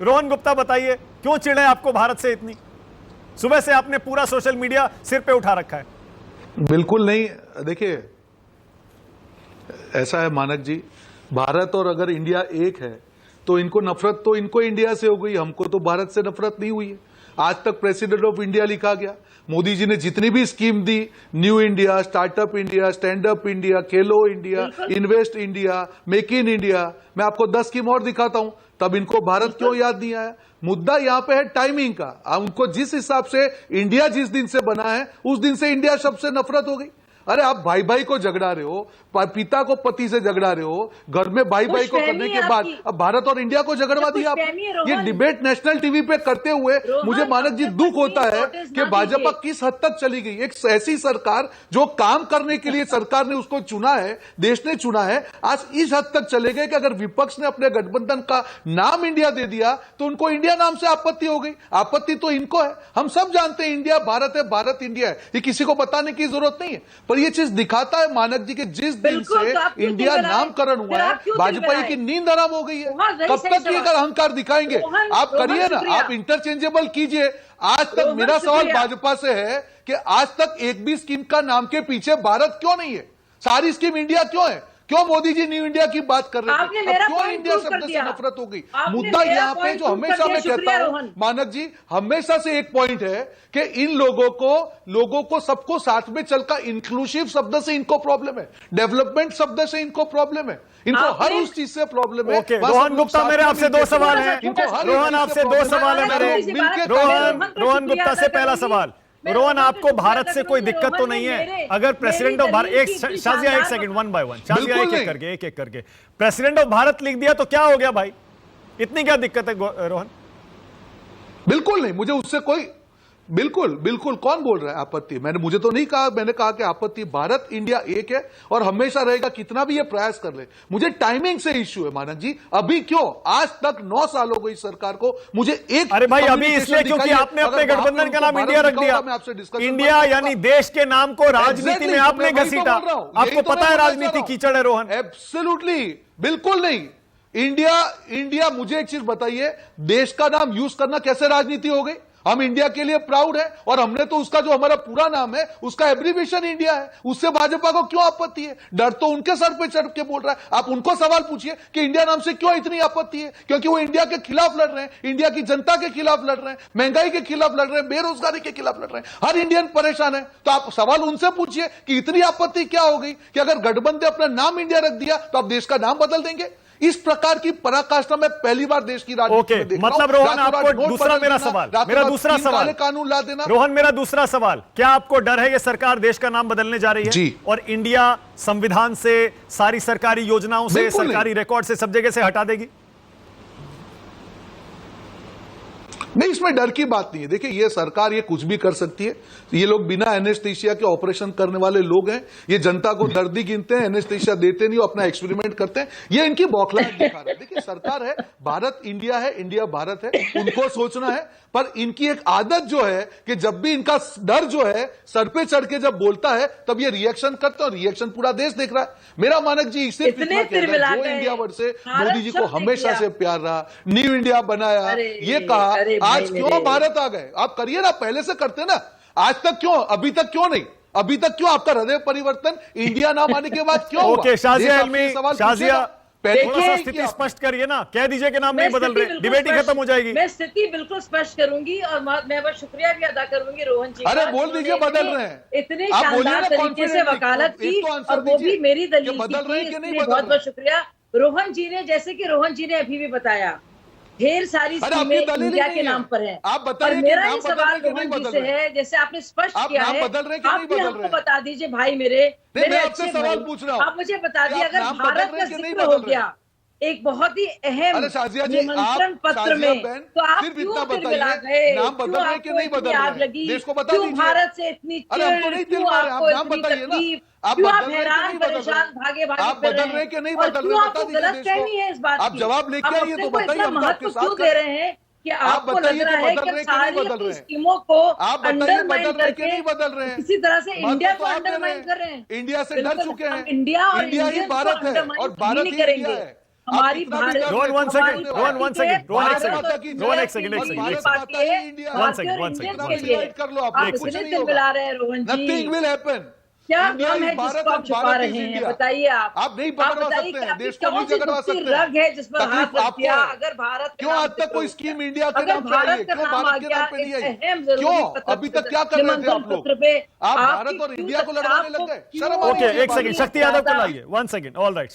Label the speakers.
Speaker 1: रोहन गुप्ता बताइए, क्यों चिढ़े आपको भारत से इतनी? सुबह से आपने पूरा सोशल मीडिया सिर पे उठा रखा है।
Speaker 2: बिल्कुल नहीं। देखिए, ऐसा है मानक जी, भारत और अगर इंडिया एक है तो इनको नफरत तो इनको इंडिया से हो गई, हमको तो भारत से नफरत नहीं हुई है। आज तक प्रेसिडेंट ऑफ इंडिया लिखा गया। मोदी जी ने जितनी भी स्कीम दी, new India, startup India, stand up India, Khelo India, invest India, make in India, मैं आपको 10 स्कीम और दिखाता हूं, तब इनको भारत क्यों याद नहीं आया? मुद्दा यहां पे है टाइमिंग का। उनको जिस हिसाब से इंडिया जिस दिन से बना है उस दिन से इंडिया शब्द से नफरत हो गई। अरे आप भाई भाई को झगड़ा रहे हो, पिता को पति से झगड़ा रहे हो, घर में भाई भाई को करने के बाद अब भारत और इंडिया को झगड़वा दिया आपने। ये डिबेट नेशनल टीवी पे करते हुए मुझे मानक जी दुख होता है कि भाजपा किस हद तक चली गई। एक ऐसी सरकार जो काम करने के लिए सरकार ने उसको चुना है, देश ने चुना है, आज इस हद तक चले गए कि अगर विपक्ष ने अपने गठबंधन का नाम इंडिया दे दिया तो उनको इंडिया नाम से आपत्ति हो गई। आपत्ति तो इनको है। हम सब जानते हैं इंडिया भारत है, भारत इंडिया है, ये किसी को बताने की जरूरत नहीं है। पर ये चीज दिखाता है मानक जी कि जिस दिन से इंडिया नामकरण हुआ है, भाजपा की नींद आराम हो गई है। कब तक ये अगर अहंकार दिखाएंगे? आप करिए ना, आप इंटरचेंजेबल कीजिए। आज तक मेरा सवाल भाजपा से है कि आज तक एक भी स्कीम का नाम के पीछे भारत क्यों नहीं है? सारी स्कीम इंडिया क्यों है? क्यों मोदी जी न्यू इंडिया की बात कर रहे थे? क्यों इंडिया शब्द से नफरत हो गई? मुद्दा यहाँ पे जो हमेशा मैं कहता हूं मानक जी, हमेशा से एक पॉइंट है कि इन लोगों को सबको साथ में चलकर इंक्लूसिव शब्द से इनको प्रॉब्लम है, डेवलपमेंट शब्द से इनको प्रॉब्लम है, इनको हर उस चीज से प्रॉब्लम है।
Speaker 1: रोहन गुप्ता, मेरे आपसे 2 सवाल हैं। रोहन, आपसे 2 सवाल है मेरे। रोहन गुप्ता से पहला सवाल, रोहन आपको भारत से कोई दिक्कत तो नहीं है? अगर प्रेसिडेंट ऑफ भारत, शाजिया एक सेकंड, 1 बाय 1, शाजिया एक एक करके प्रेसिडेंट ऑफ भारत लिख दिया तो क्या हो गया भाई? इतनी क्या दिक्कत है रोहन?
Speaker 2: बिल्कुल नहीं, मुझे उससे कोई बिल्कुल कौन बोल रहा है आपत्ति? मुझे तो नहीं कहा, मैंने कहा कि आपत्ति भारत इंडिया एक है और हमेशा रहेगा, कितना भी ये प्रयास कर ले। मुझे टाइमिंग से इश्यू है मानक जी। अभी क्यों? आज तक 9 साल हो गई सरकार को। मुझे एक,
Speaker 1: अरे भाई अभी इसलिए क्योंकि आपने अपने गठबंधन का नाम इंडिया रख दिया। इंडिया यानी देश के नाम को राजनीति में आपने घसीटा। आपको पता है राजनीति कीचड़ है रोहन।
Speaker 2: एब्सोल्युटली, बिल्कुल नहीं। इंडिया मुझे एक चीज बताइए, देश का नाम यूज करना कैसे राजनीति हो गई? हम इंडिया के लिए प्राउड है और हमने तो उसका जो हमारा पूरा नाम है उसका एब्रीविएशन इंडिया है। उससे भाजपा को क्यों आपत्ति है? डर तो उनके सर पे चढ़ के बोल रहा है। आप उनको सवाल पूछिए कि इंडिया नाम से क्यों इतनी आपत्ति है? क्योंकि वो इंडिया के खिलाफ लड़ रहे हैं, इंडिया की जनता के खिलाफ लड़ रहे हैं, महंगाई के खिलाफ लड़ रहे हैं, बेरोजगारी के खिलाफ लड़ रहे हैं। हर इंडियन परेशान है। तो आप सवाल उनसे पूछिए कि इतनी आपत्ति क्या हो गई कि अगर गठबंधन अपना नाम इंडिया रख दिया तो आप देश का नाम बदल देंगे? इस प्रकार की पराकाष्ठा में पहली बार देश की राजनीति में देख रहा हूं।
Speaker 1: मतलब रोहन, आपको दूसरा मेरा दूसरा सवाल
Speaker 2: कानून ला देना।
Speaker 1: रोहन, मेरा दूसरा सवाल, क्या आपको डर है ये सरकार देश का नाम बदलने जा रही है
Speaker 2: जी,
Speaker 1: और इंडिया संविधान से, सारी सरकारी योजनाओं से, सरकारी रिकॉर्ड से, सब जगह से हटा देगी?
Speaker 2: नहीं, इसमें डर की बात नहीं है। देखिए, ये सरकार ये कुछ भी कर सकती है। ये लोग बिना एनेस्थीसिया के ऑपरेशन करने वाले लोग हैं। ये जनता को दर्दी गिनते हैं, एनेस्थीसिया देते नहीं, अपना एक्सपेरिमेंट करते हैं। ये इनकी बौखलाहट दिखा रहा है। देखिए, सरकार है, भारत इंडिया है, इंडिया भारत है, उनको सोचना है। पर इनकी एक आदत जो है कि जब भी इनका डर जो है सर पे चढ़ के जब बोलता है तब ये रिएक्शन करते हैं, और रिएक्शन पूरा देश देख रहा है। मेरा मानक जी इसे जो इंडिया वर्ड से मोदी जी को हमेशा से प्यार रहा, न्यू इंडिया बनाया, ये कहा, आज क्यों भारत आ गए? आप करिए ना, पहले से करते ना। आज तक क्यों, अभी तक क्यों नहीं? अभी तक क्यों आपका हृदय परिवर्तन इंडिया नाम आने के बाद क्यों हुआ?
Speaker 1: शाजिया थोड़ा सा स्थिति स्पष्ट करिए ना, कह दीजिए कि नाम नहीं बदल रहे, डिबेट ही खत्म हो जाएगी।
Speaker 3: मैं स्थिति बिल्कुल स्पष्ट करूंगी और मैं बस शुक्रिया भी अदा करूंगी रोहन जी।
Speaker 2: अरे बोल दीजिए बदल रहे हैं,
Speaker 3: इतने शानदार तरीके से वकालत की और वो भी मेरी दलील की, बहुत बहुत शुक्रिया रोहन जी ने। जैसे कि रोहन जी ने अभी भी बताया, ढेर सारी स्कीमें इंडिया के नाम पर हैं। और मेरा ही सवाल रोहन जी से है, जैसे आपने स्पष्ट किया है, आप भी हमको बता दीजिए भाई मेरे अच्छे
Speaker 2: सवाल पूछ रहा हूं,
Speaker 3: आप मुझे बता दिए, अगर भारत का जिक्र हो गया एक बहुत ही अहम निमंत्रण पत्र में, तो आप क्यों फिर मिला गए?
Speaker 2: नाम बदल रहे कि नहीं बदल
Speaker 3: आग
Speaker 2: रहे?
Speaker 3: लगी?
Speaker 2: देश को बता
Speaker 3: क्यों
Speaker 2: दीजिए।
Speaker 3: भारत से इतनी चिढ़? क्यों आपको इतनी तकलीफ? क्यों आप हैरान परेशान भागे
Speaker 2: आप बदल रहे कि नहीं बदल रहे?
Speaker 3: आपको गलतफहमी है इस बात की?
Speaker 2: आप जवाब लेके आइए तो बताइए, हम आपके साथ
Speaker 3: क्यों दे रहे हैं कि आपको लग रहा है कि सारी स्कीमों को अंडरमाइन करके किसी तरह से इंडिया को अंडरमाइन कर रहे हैं?
Speaker 2: इंडिया से डर चुके हैं।
Speaker 3: इंडिया और
Speaker 2: इंडिया ही भारत है और भारत ही इंडिया है।
Speaker 3: हमारी Bharat
Speaker 1: Rohan one second, Rohan one second, Rohan एक
Speaker 3: भारत
Speaker 1: सेकंड,
Speaker 3: और इंडिया
Speaker 1: रोहन एक
Speaker 3: के
Speaker 1: सेकंड,
Speaker 3: लिए
Speaker 1: एक सेकंड,
Speaker 3: ये
Speaker 1: एक
Speaker 3: पार्टी है,
Speaker 2: इंडिया।
Speaker 1: वन
Speaker 3: भारतीय
Speaker 1: सेकंड,
Speaker 3: और
Speaker 1: वन
Speaker 3: इंडियंस
Speaker 1: सेकंड,
Speaker 3: के
Speaker 1: वन
Speaker 3: लिए
Speaker 2: सेकंड। कर लो आप,
Speaker 3: आप
Speaker 2: कुछ
Speaker 3: इतने
Speaker 2: नहीं
Speaker 3: दिल
Speaker 2: होगा।
Speaker 3: मिला रहे हैं रोहन जी,
Speaker 2: नथिंग विल हैपन।
Speaker 3: क्या
Speaker 2: इंडिया
Speaker 3: हम
Speaker 2: इज
Speaker 3: है
Speaker 2: भारत
Speaker 3: जिसको आप
Speaker 2: एंड
Speaker 3: छुपा
Speaker 2: भारत
Speaker 3: रहे
Speaker 2: इज
Speaker 3: हैं?
Speaker 2: इंडिया।
Speaker 3: बताइए
Speaker 2: आप नहीं
Speaker 3: आप
Speaker 2: पकड़वा
Speaker 3: बताइए
Speaker 2: सकते
Speaker 3: कि
Speaker 2: हैं,
Speaker 3: आपकी
Speaker 2: देश को
Speaker 3: कौन
Speaker 2: नहीं
Speaker 3: सी
Speaker 2: झगड़वा
Speaker 3: दुखती
Speaker 2: सकते हैं।
Speaker 3: रग है जिस पर हाथ
Speaker 2: तकलीफ
Speaker 3: रख
Speaker 2: आपको
Speaker 3: दिया?
Speaker 2: है।
Speaker 3: अगर भारत के
Speaker 2: क्यों
Speaker 3: नाम
Speaker 2: आज
Speaker 3: से
Speaker 2: तक कोई
Speaker 3: जिक्र
Speaker 2: स्कीम
Speaker 3: होता है,
Speaker 2: इंडिया के
Speaker 3: अगर
Speaker 2: नाम पे आई है?
Speaker 3: भारत का
Speaker 2: क्यों
Speaker 3: नाम आ
Speaker 2: भारत के
Speaker 3: गया
Speaker 2: नाम पे
Speaker 3: इस
Speaker 2: नहीं आई?
Speaker 3: अहम जरूरी
Speaker 2: क्यों?
Speaker 3: पत्र
Speaker 2: अभी तक क्या कर रहे थे आप लोग?
Speaker 3: पत्र पे
Speaker 2: आप
Speaker 3: आपकी
Speaker 2: भारत और
Speaker 3: क्यों
Speaker 2: इंडिया को
Speaker 3: तक-
Speaker 2: लड़वाने
Speaker 3: आपको
Speaker 2: लग गए।
Speaker 3: क्यों
Speaker 2: शर्म आनी
Speaker 1: ओके,
Speaker 2: चाहिए
Speaker 1: एक सेकंड,
Speaker 2: बात
Speaker 1: शक्ति यादव को
Speaker 3: ज्यादा-
Speaker 1: लाइए, वन सेकंड, ऑल राइट।